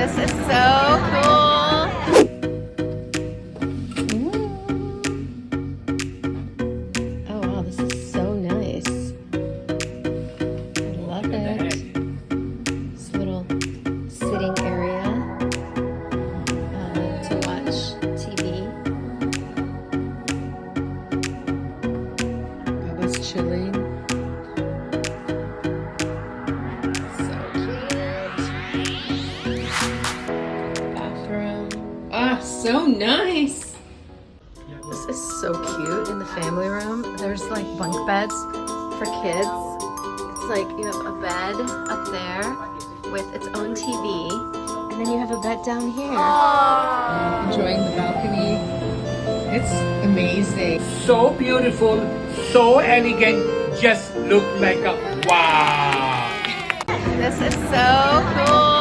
This is so cool. Oh wow, this is so nice. I love it. This little sitting area to watch TV. Bubba's chilling. So nice. This is so cute. In the family room, there's like bunk beds for kids. It's like you have a bed up there with its own TV, and then you have a bed down here. Enjoying the balcony. It's amazing. So beautiful, so elegant, just look like a wow. This is so cool.